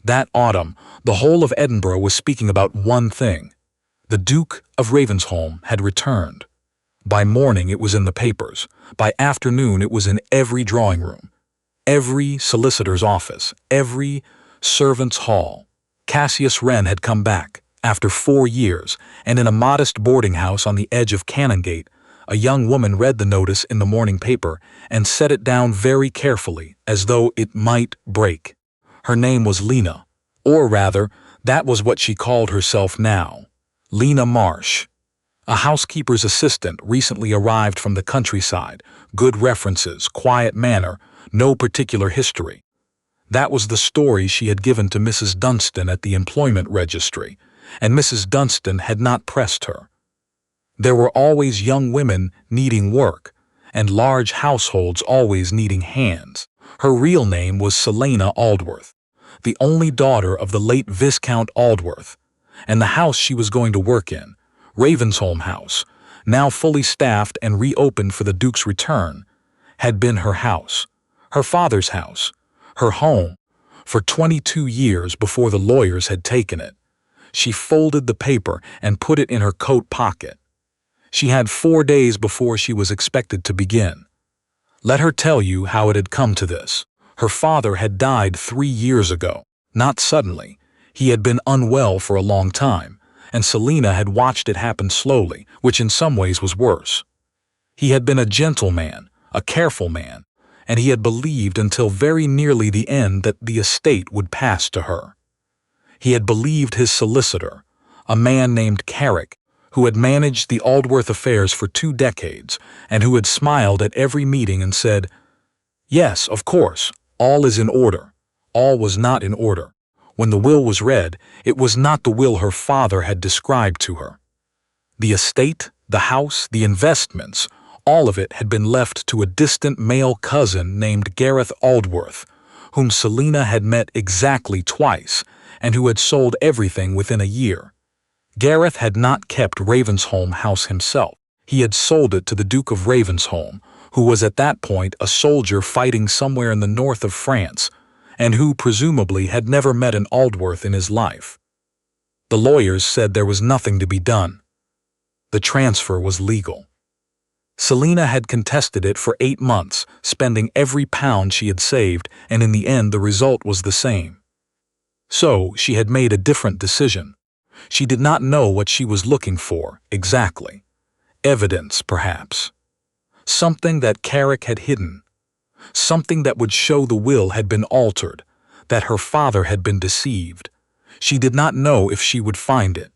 That autumn, the whole of Edinburgh was speaking about one thing. The Duke of Ravensholm had returned. By morning it was in the papers. By afternoon it was in every drawing room, every solicitor's office, every servant's hall. Cassius Wren had come back, after 4 years, and in a modest boarding house on the edge of Canongate, a young woman read the notice in the morning paper and set it down very carefully, as though it might break. Her name was Lena, or rather, that was what she called herself now, Lena Marsh. A housekeeper's assistant recently arrived from the countryside, good references, quiet manner, no particular history. That was the story she had given to Mrs. Dunstan at the employment registry, and Mrs. Dunstan had not pressed her. There were always young women needing work, and large households always needing hands. Her real name was Selena Aldworth, the only daughter of the late Viscount Aldworth, and the house she was going to work in, Ravensholm House, now fully staffed and reopened for the Duke's return, had been her house, her father's house, her home, for 22 years before the lawyers had taken it. She folded the paper and put it in her coat pocket. She had 4 days before she was expected to begin. Let her tell you how it had come to this. Her father had died 3 years ago, not suddenly. He had been unwell for a long time, and Selena had watched it happen slowly, which in some ways was worse. He had been a gentle man, a careful man, and he had believed until very nearly the end that the estate would pass to her. He had believed his solicitor, a man named Carrick, who had managed the Aldworth affairs for 2 decades, and who had smiled at every meeting and said, "Yes, of course, all is in order." All was not in order. When the will was read, it was not the will her father had described to her. The estate, the house, the investments, all of it had been left to a distant male cousin named Gareth Aldworth, whom Selena had met exactly twice, and who had sold everything within a year. Gareth had not kept Ravensholm House himself. He had sold it to the Duke of Ravensholm, who was at that point a soldier fighting somewhere in the north of France, and who presumably had never met an Aldworth in his life. The lawyers said there was nothing to be done. The transfer was legal. Selena had contested it for 8 months, spending every pound she had saved, and in the end the result was the same. So she had made a different decision. She did not know what she was looking for, exactly. Evidence, perhaps. Something that Carrick had hidden. Something that would show the will had been altered, that her father had been deceived. She did not know if she would find it,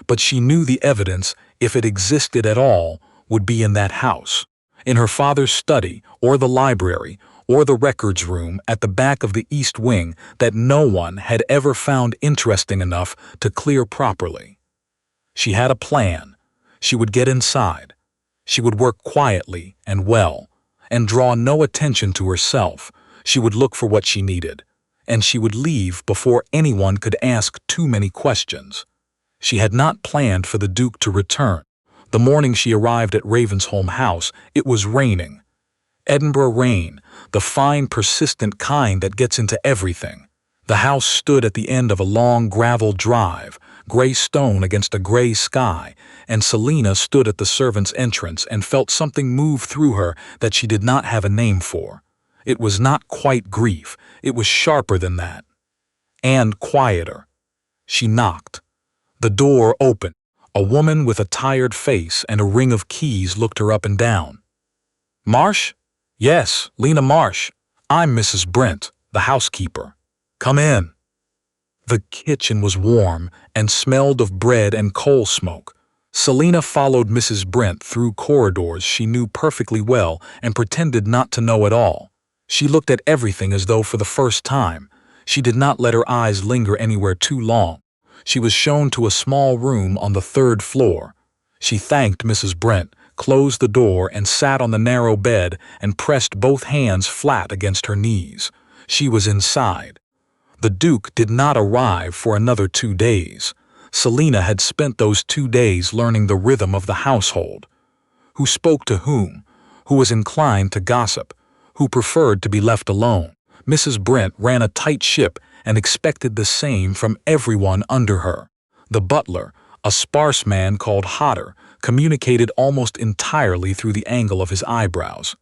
but she knew the evidence, if it existed at all, would be in that house, in her father's study, or the library, or the records room at the back of the east wing that no one had ever found interesting enough to clear properly. She had a plan. She would get inside. She would work quietly and well, and draw no attention to herself. She would look for what she needed, and she would leave before anyone could ask too many questions. She had not planned for the Duke to return. The morning she arrived at Ravensholm House, it was raining. Edinburgh rain, the fine, persistent kind that gets into everything. The house stood at the end of a long gravel drive, gray stone against a gray sky, and Selena stood at the servants' entrance and felt something move through her that she did not have a name for. It was not quite grief, it was sharper than that. And quieter. She knocked. The door opened. A woman with a tired face and a ring of keys looked her up and down. "Marsh?" "Yes, Lena Marsh. I'm Mrs. Brent, the housekeeper. Come in." The kitchen was warm and smelled of bread and coal smoke. Selena followed Mrs. Brent through corridors she knew perfectly well and pretended not to know at all. She looked at everything as though for the first time. She did not let her eyes linger anywhere too long. She was shown to a small room on the 3rd floor. She thanked Mrs. Brent, closed the door and sat on the narrow bed and pressed both hands flat against her knees. She was inside. The Duke did not arrive for another 2 days. Selena had spent those 2 days learning the rhythm of the household. Who spoke to whom? Who was inclined to gossip? Who preferred to be left alone? Mrs. Brent ran a tight ship and expected the same from everyone under her. The butler, a sparse man called Hodder, communicated almost entirely through the angle of his eyebrows.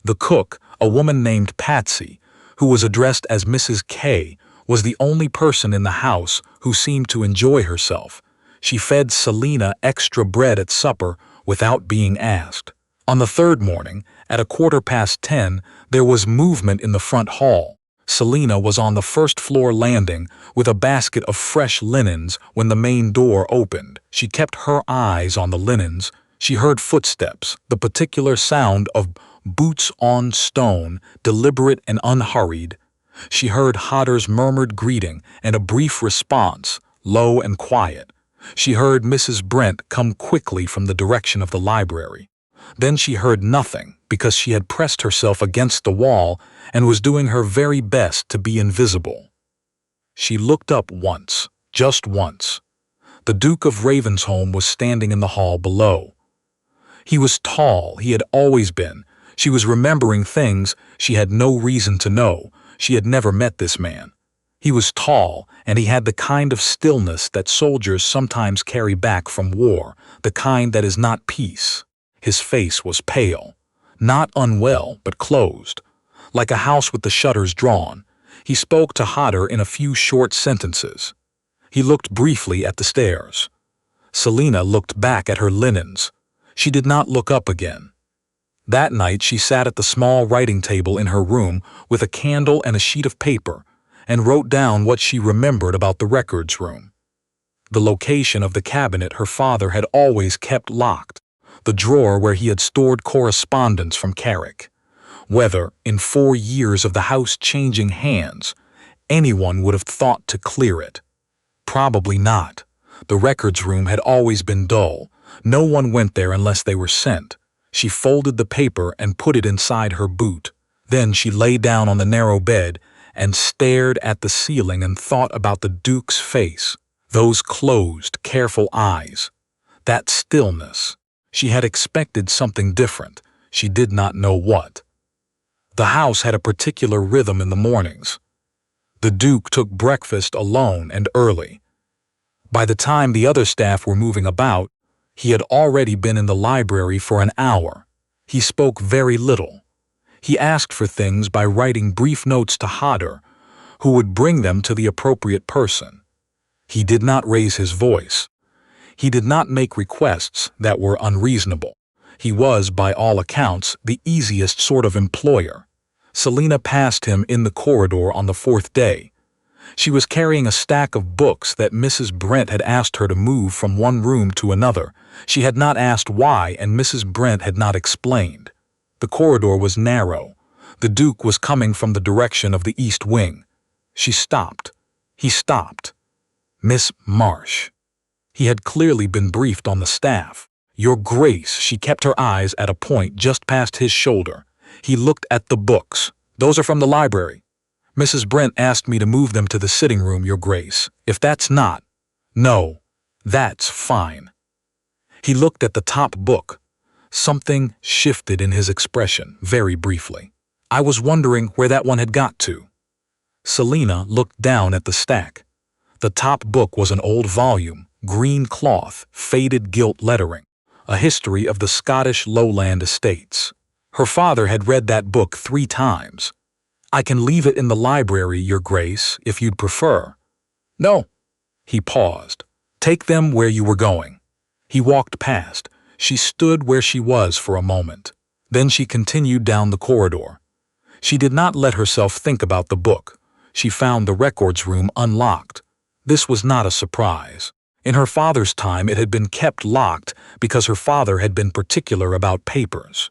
The cook, a woman named Patsy, who was addressed as Mrs. K, was the only person in the house who seemed to enjoy herself. She fed Selena extra bread at supper without being asked. On the third morning, at 10:15, there was movement in the front hall. Selena was on the first-floor landing with a basket of fresh linens when the main door opened. She kept her eyes on the linens. She heard footsteps, the particular sound of boots on stone, deliberate and unhurried. She heard Hodder's murmured greeting and a brief response, low and quiet. She heard Mrs. Brent come quickly from the direction of the library. Then she heard nothing because she had pressed herself against the wall and was doing her very best to be invisible. She looked up once, just once. The Duke of Ravensholm was standing in the hall below. He was tall, he had always been. She was remembering things she had no reason to know. She had never met this man. He was tall, and he had the kind of stillness that soldiers sometimes carry back from war, the kind that is not peace. His face was pale, not unwell, but closed, like a house with the shutters drawn. He spoke to Hodder in a few short sentences. He looked briefly at the stairs. Selena looked back at her linens. She did not look up again. That night she sat at the small writing table in her room with a candle and a sheet of paper and wrote down what she remembered about the records room. The location of the cabinet her father had always kept locked, the drawer where he had stored correspondence from Carrick. Whether, in 4 years of the house changing hands, anyone would have thought to clear it. Probably not. The records room had always been dull. No one went there unless they were sent. She folded the paper and put it inside her boot. Then she lay down on the narrow bed and stared at the ceiling and thought about the Duke's face, those closed, careful eyes, that stillness. She had expected something different. She did not know what. The house had a particular rhythm in the mornings. The Duke took breakfast alone and early. By the time the other staff were moving about, he had already been in the library for an hour. He spoke very little. He asked for things by writing brief notes to Hodder, who would bring them to the appropriate person. He did not raise his voice. He did not make requests that were unreasonable. He was, by all accounts, the easiest sort of employer. Selena passed him in the corridor on the 4th day. She was carrying a stack of books that Mrs. Brent had asked her to move from one room to another. She had not asked why, and Mrs. Brent had not explained. The corridor was narrow. The Duke was coming from the direction of the east wing. She stopped. He stopped. Miss Marsh. He had clearly been briefed on the staff. Your Grace, she kept her eyes at a point just past his shoulder. He looked at the books. Those are from the library. Mrs. Brent asked me to move them to the sitting room, Your Grace. If that's not. No, that's fine. He looked at the top book. Something shifted in his expression, very briefly. I was wondering where that one had got to. Selena looked down at the stack. The top book was an old volume, green cloth, faded gilt lettering, a history of the Scottish lowland estates. Her father had read that book 3 times. I can leave it in the library, Your Grace, if you'd prefer. No. He paused. Take them where you were going. He walked past. She stood where she was for a moment. Then she continued down the corridor. She did not let herself think about the book. She found the records room unlocked. This was not a surprise. In her father's time it had been kept locked because her father had been particular about papers.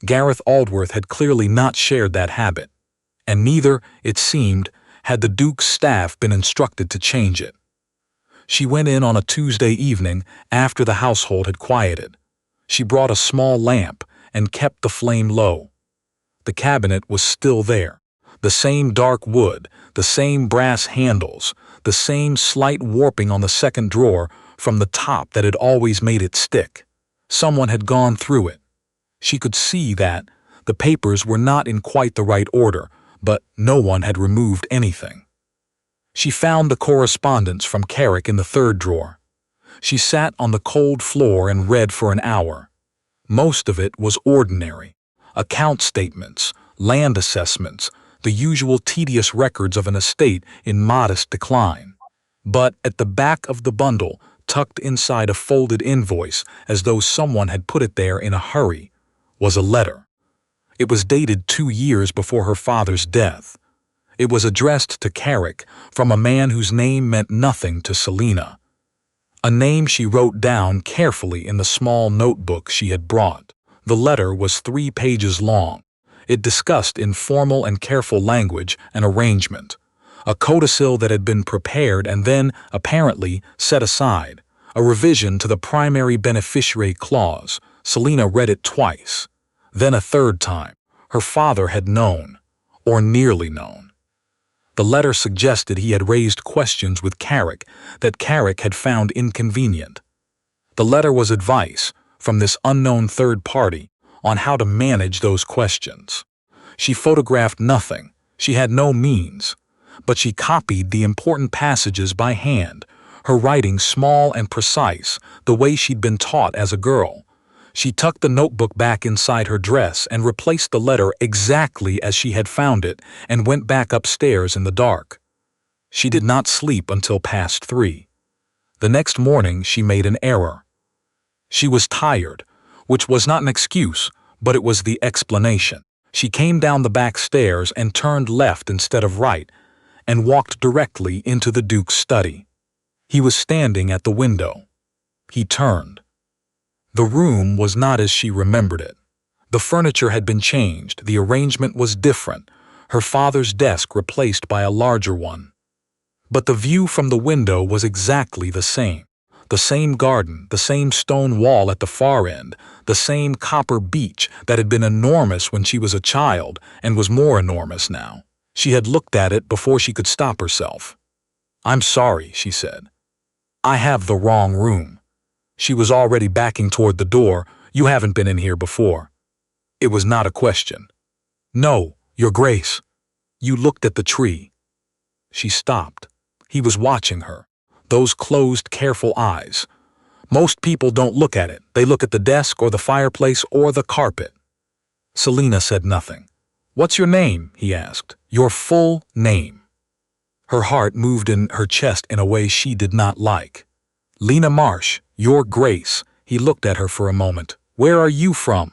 Gareth Aldworth had clearly not shared that habit. And neither, it seemed, had the Duke's staff been instructed to change it. She went in on a Tuesday evening after the household had quieted. She brought a small lamp and kept the flame low. The cabinet was still there. The same dark wood, the same brass handles, the same slight warping on the second drawer from the top that had always made it stick. Someone had gone through it. She could see that the papers were not in quite the right order. but no one had removed anything. She found the correspondence from Carrick in the third drawer. She sat on the cold floor and read for an hour. Most of it was ordinary. Account statements, land assessments, the usual tedious records of an estate in modest decline. But at the back of the bundle, tucked inside a folded invoice as though someone had put it there in a hurry, was a letter. It was dated 2 years before her father's death. It was addressed to Carrick from a man whose name meant nothing to Selena. A name she wrote down carefully in the small notebook she had brought. The letter was 3 pages long. It discussed in formal and careful language an arrangement, a codicil that had been prepared and then, apparently, set aside, a revision to the primary beneficiary clause. Selena read it twice. Then a third time. Her father had known, or nearly known. The letter suggested he had raised questions with Carrick that Carrick had found inconvenient. The letter was advice, from this unknown third party, on how to manage those questions. She photographed nothing. She had no means. But she copied the important passages by hand, her writing small and precise, the way she'd been taught as a girl. She tucked the notebook back inside her dress and replaced the letter exactly as she had found it and went back upstairs in the dark. She did not sleep until past 3. The next morning she made an error. She was tired, which was not an excuse, but it was the explanation. She came down the back stairs and turned left instead of right, and walked directly into the Duke's study. He was standing at the window. He turned. The room was not as she remembered it. The furniture had been changed, the arrangement was different, her father's desk replaced by a larger one. But the view from the window was exactly the same. The same garden, the same stone wall at the far end, the same copper beech that had been enormous when she was a child and was more enormous now. She had looked at it before she could stop herself. "I'm sorry," she said. "I have the wrong room." She was already backing toward the door. "You haven't been in here before." It was not a question. "No, Your Grace." "You looked at the tree." She stopped. He was watching her. Those closed, careful eyes. Most people don't look at it. They look at the desk or the fireplace or the carpet. Selena said nothing. "What's your name?" he asked. "Your full name." Her heart moved in her chest in a way she did not like. "Lena Marsh, Your Grace." He looked at her for a moment. "Where are you from?"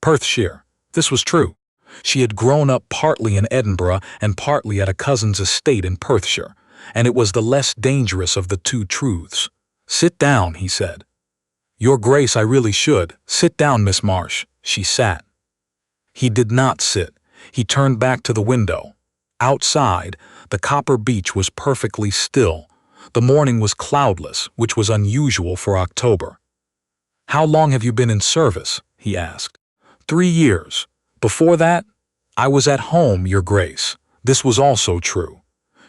Perthshire. This was true. She had grown up partly in Edinburgh and partly at a cousin's estate in Perthshire, and it was the less dangerous of the two truths. "Sit down," he said. "Your Grace, I really should. Sit down, Miss Marsh." She sat. He did not sit. He turned back to the window. Outside, the copper beech was perfectly still. The morning was cloudless, which was unusual for October. "How long have you been in service?" he asked. 3 years. Before that, I was at home, Your Grace." This was also true.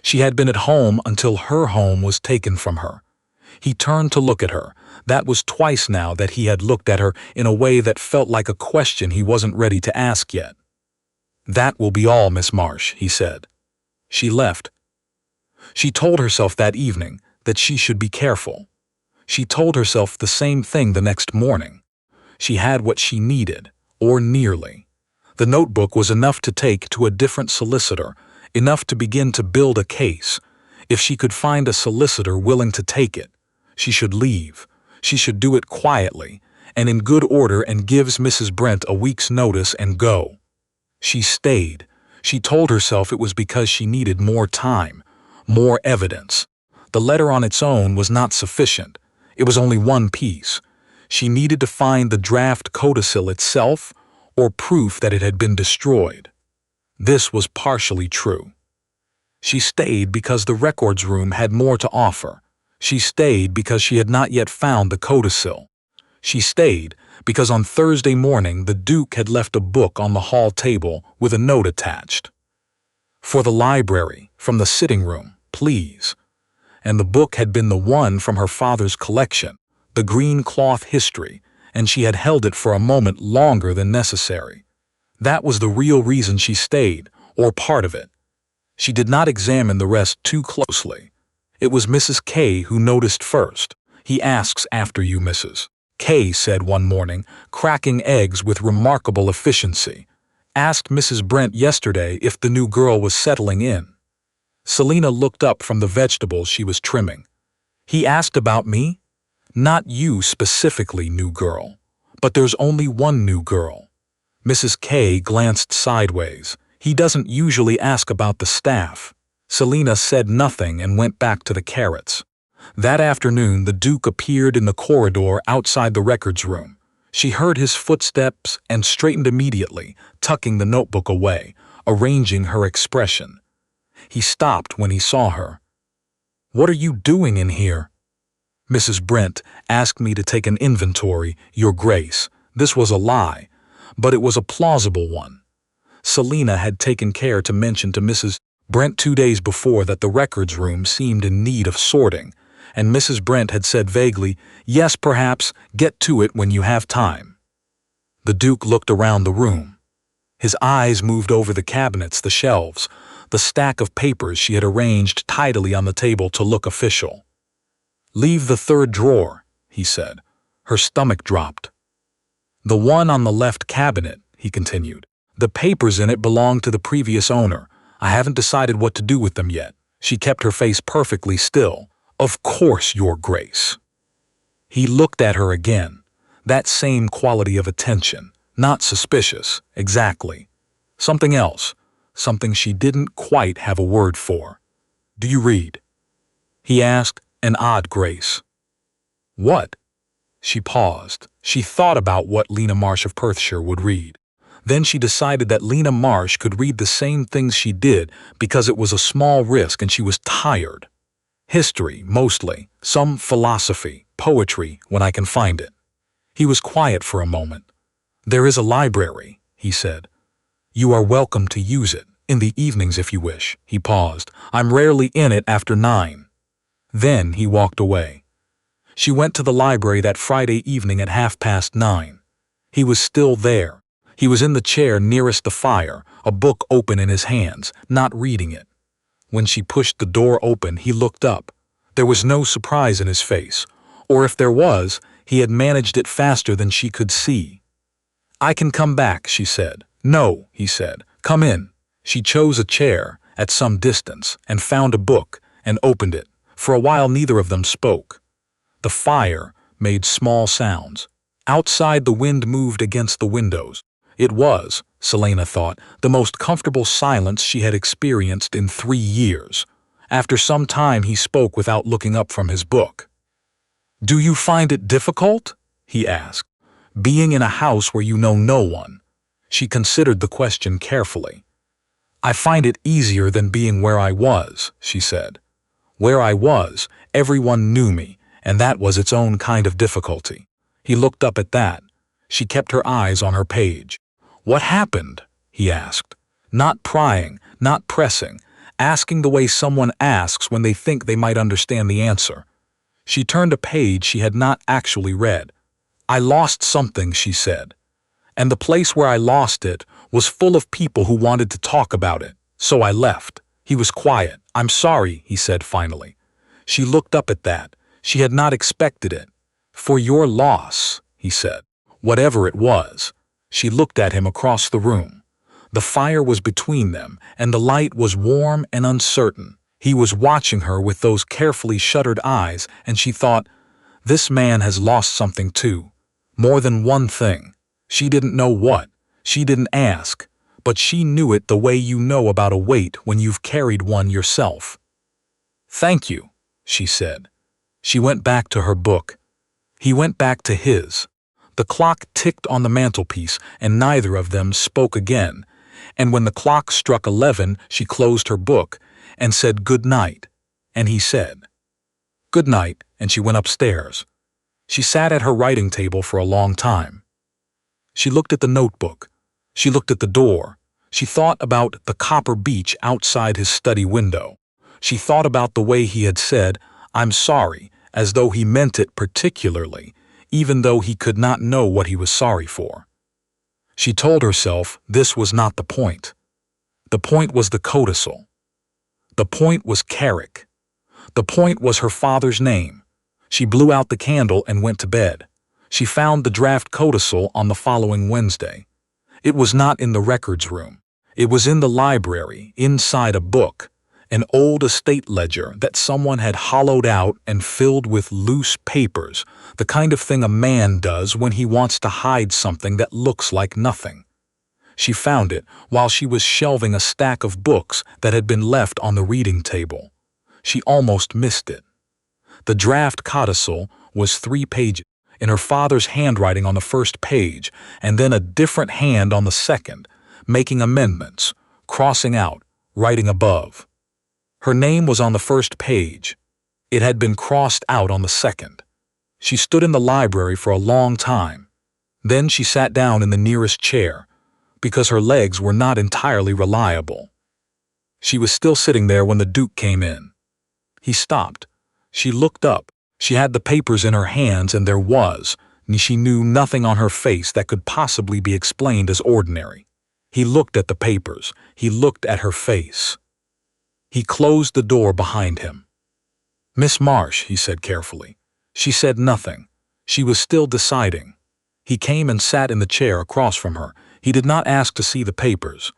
She had been at home until her home was taken from her. He turned to look at her. That was twice now that he had looked at her in a way that felt like a question he wasn't ready to ask yet. "That will be all, Miss Marsh," he said. She left. She told herself that evening that she should be careful. She told herself the same thing the next morning. She had what she needed, or nearly. The notebook was enough to take to a different solicitor, enough to begin to build a case. If she could find a solicitor willing to take it, she should leave. She should do it quietly, and in good order, and gives Mrs. Brent a week's notice and go. She stayed. She told herself it was because she needed more time, more evidence. The letter on its own was not sufficient. It was only one piece. She needed to find the draft codicil itself, or proof that it had been destroyed. This was partially true. She stayed because the records room had more to offer. She stayed because she had not yet found the codicil. She stayed because on Thursday morning the Duke had left a book on the hall table with a note attached. "For the library, from the sitting room, please." And the book had been the one from her father's collection, the green cloth history, and she had held it for a moment longer than necessary. That was the real reason she stayed, or part of it. She did not examine the rest too closely. It was Mrs. K who noticed first. "He asks after you, Mrs. K," said one morning, cracking eggs with remarkable efficiency. "Asked Mrs. Brent yesterday if the new girl was settling in." Selena looked up from the vegetables she was trimming. "He asked about me?" "Not you specifically, new girl. But there's only one new girl." Mrs. K glanced sideways. "He doesn't usually ask about the staff." Selena said nothing and went back to the carrots. That afternoon, the Duke appeared in the corridor outside the records room. She heard his footsteps and straightened immediately, tucking the notebook away, arranging her expression. He stopped when he saw her. "What are you doing in here?" "Mrs. Brent asked me to take an inventory, Your Grace." This was a lie, but it was a plausible one. Selena had taken care to mention to Mrs. Brent 2 days before that the records room seemed in need of sorting, and Mrs. Brent had said vaguely, "Yes, perhaps, get to it when you have time." The Duke looked around the room. His eyes moved over the cabinets, the shelves, the stack of papers she had arranged tidily on the table to look official. "Leave the third drawer," he said. Her stomach dropped. "The one on the left cabinet," he continued. "The papers in it belong to the previous owner. I haven't decided what to do with them yet." She kept her face perfectly still. "Of course, Your Grace." He looked at her again. That same quality of attention. Not suspicious, exactly. Something else. Something she didn't quite have a word for. "Do you read?" he asked, an odd grace. "What?" She paused. She thought about what Lena Marsh of Perthshire would read. Then she decided that Lena Marsh could read the same things she did because it was a small risk and she was tired. "History, mostly. Some philosophy, poetry, when I can find it." He was quiet for a moment. "There is a library," he said. "You are welcome to use it, in the evenings if you wish." He paused. "I'm rarely in it after 9. Then he walked away. She went to the library that Friday evening at 9:30. He was still there. He was in the chair nearest the fire, a book open in his hands, not reading it. When she pushed the door open, he looked up. There was no surprise in his face, or if there was, he had managed it faster than she could see. "I can come back," she said. "No," he said. "Come in." She chose a chair, at some distance, and found a book, and opened it. For a while neither of them spoke. The fire made small sounds. Outside the wind moved against the windows. It was, Selena thought, the most comfortable silence she had experienced in 3 years. After some time he spoke without looking up from his book. "Do you find it difficult?" he asked. "Being in a house where you know no one." She considered the question carefully. "I find it easier than being where I was," she said. "Where I was, everyone knew me, and that was its own kind of difficulty." He looked up at that. She kept her eyes on her page. "What happened?" he asked. Not prying, not pressing, asking the way someone asks when they think they might understand the answer. She turned a page she had not actually read. "I lost something," she said. "And the place where I lost it was full of people who wanted to talk about it, so I left." He was quiet. "I'm sorry," he said finally. She looked up at that. She had not expected it. "For your loss," he said. "Whatever it was." She looked at him across the room. The fire was between them, and the light was warm and uncertain. He was watching her with those carefully shuttered eyes, and she thought, "This man has lost something too. More than one thing." She didn't know what. She didn't ask. But she knew it the way you know about a weight when you've carried one yourself. "Thank you," she said. She went back to her book. He went back to his. The clock ticked on the mantelpiece, and neither of them spoke again. And when the clock struck 11, she closed her book and said good night. And he said, "Good night," and she went upstairs. She sat at her writing table for a long time. She looked at the notebook. She looked at the door. She thought about the copper beech outside his study window. She thought about the way he had said, "I'm sorry," as though he meant it particularly, even though he could not know what he was sorry for. She told herself this was not the point. The point was the codicil. The point was Carrick. The point was her father's name. She blew out the candle and went to bed. She found the draft codicil on the following Wednesday. It was not in the records room. It was in the library, inside a book, an old estate ledger that someone had hollowed out and filled with loose papers, the kind of thing a man does when he wants to hide something that looks like nothing. She found it while she was shelving a stack of books that had been left on the reading table. She almost missed it. The draft codicil was 3 pages, in her father's handwriting on the first page, and then a different hand on the second, making amendments, crossing out, writing above. Her name was on the first page. It had been crossed out on the second. She stood in the library for a long time. Then she sat down in the nearest chair, because her legs were not entirely reliable. She was still sitting there when the Duke came in. He stopped. She looked up. She had the papers in her hands, and she knew nothing on her face that could possibly be explained as ordinary. He looked at the papers. He looked at her face. He closed the door behind him. "Miss Marsh," he said carefully. She said nothing. She was still deciding. He came and sat in the chair across from her. He did not ask to see the papers.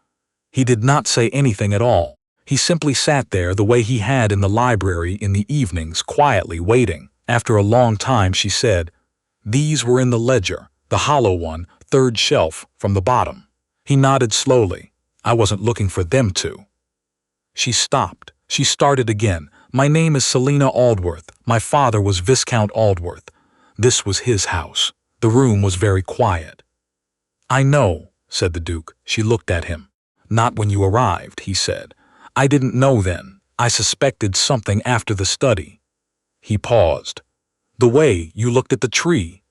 He did not say anything at all. He simply sat there the way he had in the library in the evenings, quietly waiting. After a long time she said, "These were in the ledger, the hollow one, 3rd shelf, from the bottom." He nodded slowly. "I wasn't looking for them to." She stopped. She started again. "My name is Selena Aldworth. My father was Viscount Aldworth. This was his house." The room was very quiet. "I know," said the Duke. She looked at him. "Not when you arrived," he said. "I didn't know then. I suspected something after the study." He paused. "The way you looked at the tree."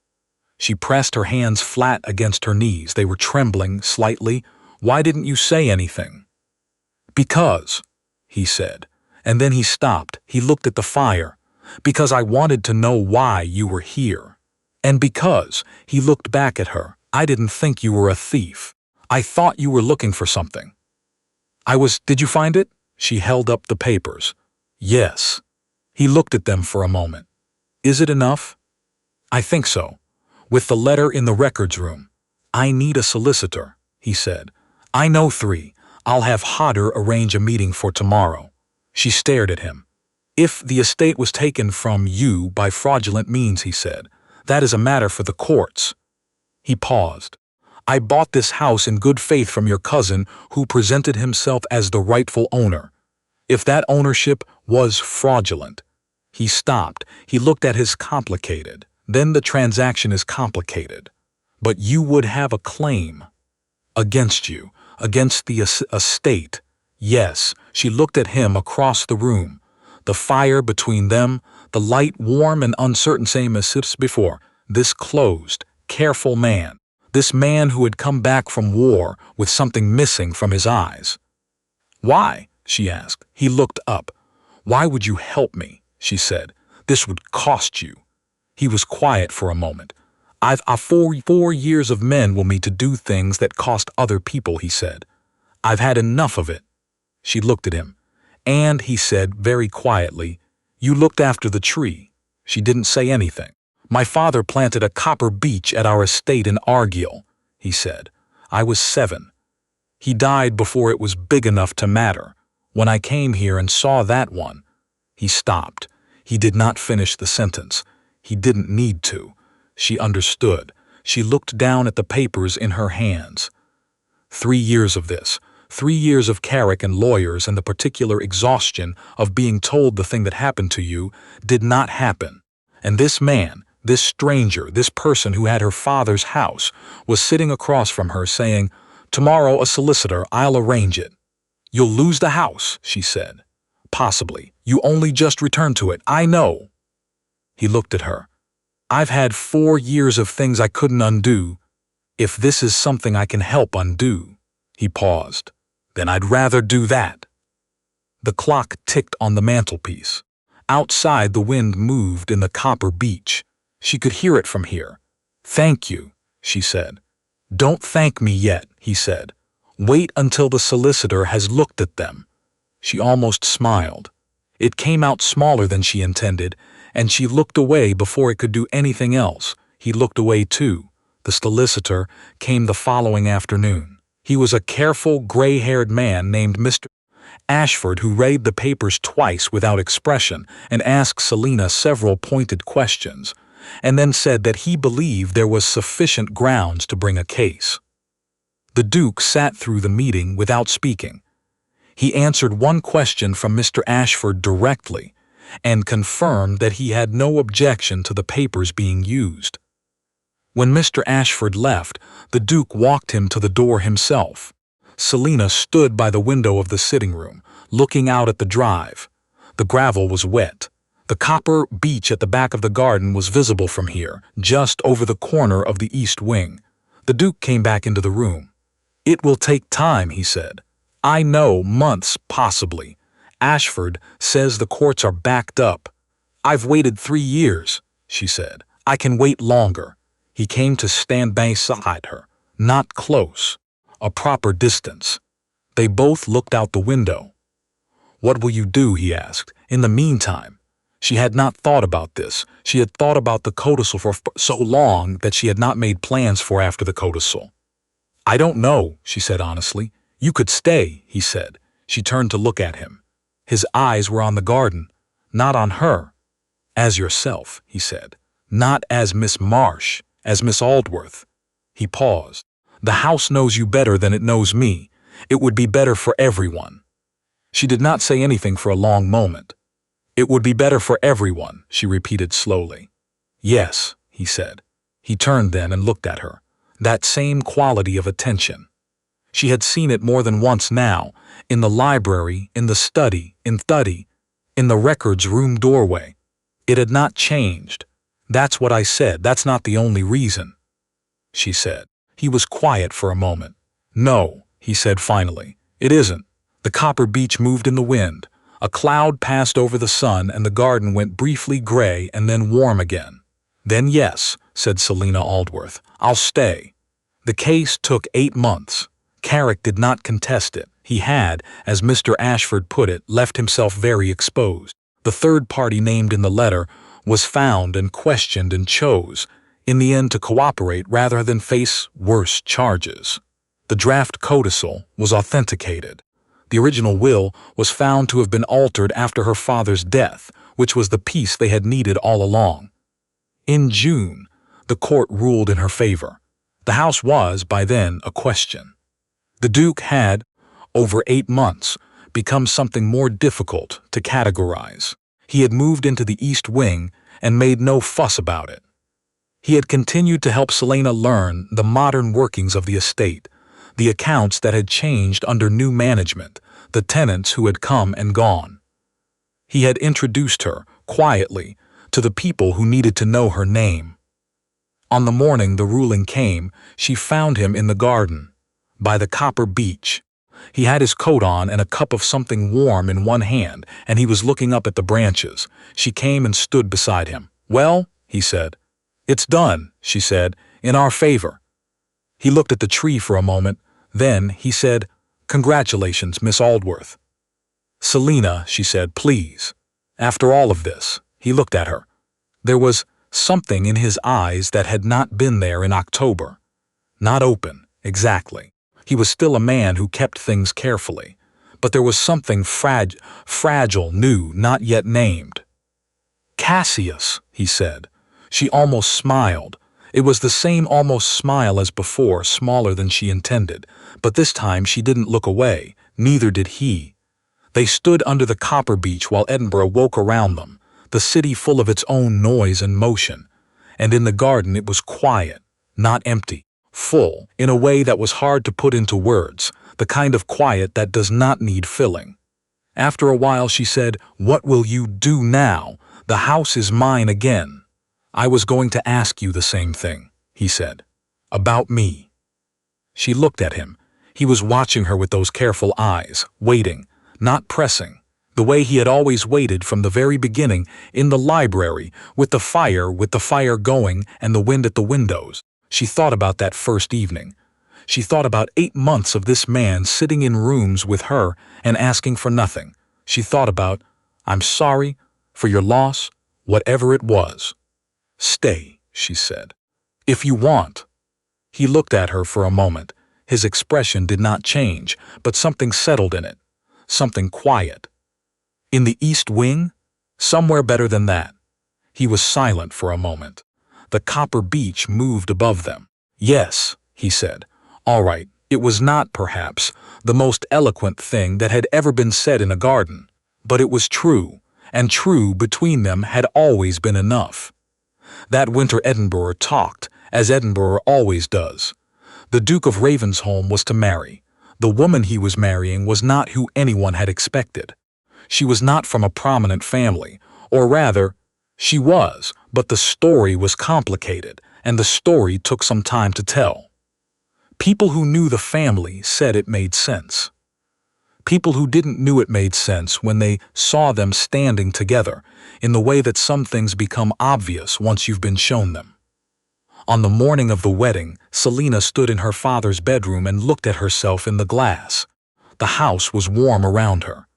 She pressed her hands flat against her knees. They were trembling slightly. "Why didn't you say anything?" "Because," he said, and then he stopped. He looked at the fire. "Because I wanted to know why you were here. And because," he looked back at her, "I didn't think you were a thief. I thought you were looking for something." Did you find it?" She held up the papers. "Yes." He looked at them for a moment. "Is it enough?" "I think so. With the letter in the records room." "I need a solicitor," he said. "I know 3. I'll have Hodder arrange a meeting for tomorrow." She stared at him. "If the estate was taken from you by fraudulent means," he said, "that is a matter for the courts." He paused. "I bought this house in good faith from your cousin, who presented himself as the rightful owner. If that ownership was fraudulent—" He stopped. He looked at his complicated. "Then the transaction is complicated. But you would have a claim against you, against the estate." "Yes." She looked at him across the room. The fire between them, the light warm and uncertain, same as before. This closed, careful man. This man who had come back from war with something missing from his eyes. "Why?" she asked. He looked up. "Why would you help me?" she said. "This would cost you." He was quiet for a moment. I've 4 years of men will me to do things that cost other people," he said. "I've had enough of it." She looked at him. "And," he said very quietly, "you looked after the tree." She didn't say anything. "My father planted a copper beech at our estate in Argyll," he said. "I was 7. He died before it was big enough to matter. When I came here and saw that one—" He stopped. He did not finish the sentence. He didn't need to. She understood. She looked down at the papers in her hands. 3 years of this. 3 years of Carrick and lawyers, and the particular exhaustion of being told the thing that happened to you did not happen. And this man, this stranger, this person who had her father's house, was sitting across from her saying, "Tomorrow a solicitor, I'll arrange it." "You'll lose the house," she said. "Possibly. You only just returned to it. I know." He looked at her. "I've had 4 years of things I couldn't undo. If this is something I can help undo." He paused. "Then I'd rather do that." The clock ticked on the mantelpiece. Outside, the wind moved in the copper beech. She could hear it from here. "Thank you," she said. "Don't thank me yet," he said. Wait until the solicitor has looked at them. She almost smiled. It came out smaller than she intended, and she looked away before it could do anything else. He looked away too. The solicitor came the following afternoon. He was a careful, gray-haired man named Mr. Ashford who read the papers twice without expression and asked Selena several pointed questions, and then said that he believed there was sufficient grounds to bring a case. The Duke sat through the meeting without speaking. He answered one question from Mr. Ashford directly and confirmed that he had no objection to the papers being used. When Mr. Ashford left, the Duke walked him to the door himself. Selena stood by the window of the sitting room, looking out at the drive. The gravel was wet. The copper beech at the back of the garden was visible from here, just over the corner of the east wing. The Duke came back into the room. "It will take time," he said. "I know, months, possibly. Ashford says the courts are backed up." "I've waited 3 years," she said. "I can wait longer." He came to stand beside her, not close, a proper distance. They both looked out the window. "What will you do?" he asked. "In the meantime?" She had not thought about this. She had thought about the codicil for so long that she had not made plans for after the codicil. "I don't know," she said honestly. "You could stay," he said. She turned to look at him. His eyes were on the garden, not on her. "As yourself," he said. "Not as Miss Marsh, as Miss Aldworth." He paused. "The house knows you better than it knows me. It would be better for everyone." She did not say anything for a long moment. "It would be better for everyone," she repeated slowly. "Yes," he said. He turned then and looked at her. That same quality of attention. She had seen it more than once now, in the library, in the study, in the records room doorway. It had not changed. "That's what I said. That's not the only reason," she said. He was quiet for a moment. "No," he said finally. "It isn't." The copper beech moved in the wind. A cloud passed over the sun and the garden went briefly gray and then warm again. "Then yes," said Selena Aldworth. "I'll stay." The case took 8 months. Carrick did not contest it. He had, as Mr. Ashford put it, left himself very exposed. The third party named in the letter was found and questioned and chose, in the end, to cooperate rather than face worse charges. The draft codicil was authenticated. The original will was found to have been altered after her father's death, which was the piece they had needed all along. In June, the court ruled in her favor. The house was, by then, a question. The Duke had, over 8 months, become something more difficult to categorize. He had moved into the East Wing and made no fuss about it. He had continued to help Selena learn the modern workings of the estate, the accounts that had changed under new management, the tenants who had come and gone. He had introduced her, quietly, to the people who needed to know her name. On the morning the ruling came, she found him in the garden, by the copper beech. He had his coat on and a cup of something warm in one hand, and he was looking up at the branches. She came and stood beside him. "Well," he said. "It's done," she said, "in our favor." He looked at the tree for a moment. Then he said, "Congratulations, Miss Aldworth." "Selena," she said, "please." After all of this, he looked at her. There was something in his eyes that had not been there in October. Not open, exactly. He was still a man who kept things carefully. But there was something fragile, new, not yet named. "Cassius," he said. She almost smiled. It was the same almost smile as before, smaller than she intended. But this time she didn't look away. Neither did he. They stood under the copper beech while Edinburgh woke around them, the city full of its own noise and motion. And in the garden it was quiet, not empty, full, in a way that was hard to put into words, the kind of quiet that does not need filling. After a while she said, "What will you do now? The house is mine again." "I was going to ask you the same thing," he said. "About me." She looked at him. He was watching her with those careful eyes, waiting, not pressing, the way he had always waited from the very beginning, in the library, with the fire going and the wind at the windows. She thought about that first evening. She thought about 8 months of this man sitting in rooms with her and asking for nothing. She thought about, "I'm sorry for your loss, whatever it was. Stay," she said, "if you want." He looked at her for a moment. His expression did not change, but something settled in it. Something quiet. In the East Wing? Somewhere better than that. He was silent for a moment. The copper beech moved above them. "Yes," he said. "All right, it was not, perhaps, the most eloquent thing that had ever been said in a garden, but it was true, and true between them had always been enough." That winter Edinburgh talked, as Edinburgh always does. The Duke of Ravensholm was to marry. The woman he was marrying was not who anyone had expected. She was not from a prominent family, or rather, she was, but the story was complicated, and the story took some time to tell. People who knew the family said it made sense. People who didn't knew it made sense when they saw them standing together, in the way that some things become obvious once you've been shown them. On the morning of the wedding, Selena stood in her father's bedroom and looked at herself in the glass. The house was warm around her.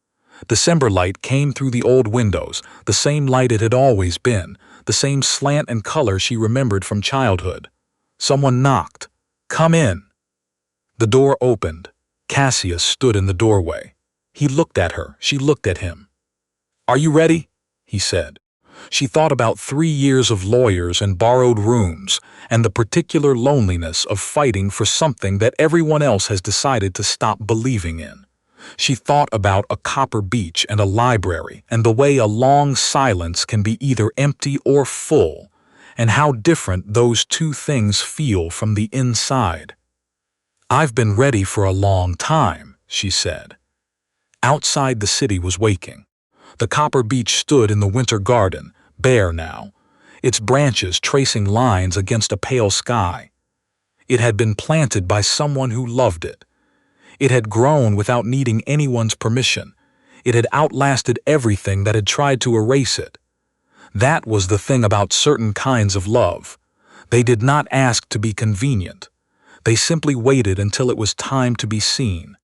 December light came through the old windows, the same light it had always been, the same slant and color she remembered from childhood. Someone knocked. "Come in." The door opened. Cassius stood in the doorway. He looked at her. She looked at him. "Are you ready?" he said. She thought about 3 years of lawyers and borrowed rooms, and the particular loneliness of fighting for something that everyone else has decided to stop believing in. She thought about a copper beech and a library, and the way a long silence can be either empty or full, and how different those two things feel from the inside. "I've been ready for a long time," she said. Outside the city was waking. The copper beech stood in the winter garden, bare now, its branches tracing lines against a pale sky. It had been planted by someone who loved it. It had grown without needing anyone's permission. It had outlasted everything that had tried to erase it. That was the thing about certain kinds of love. They did not ask to be convenient. They simply waited until it was time to be seen,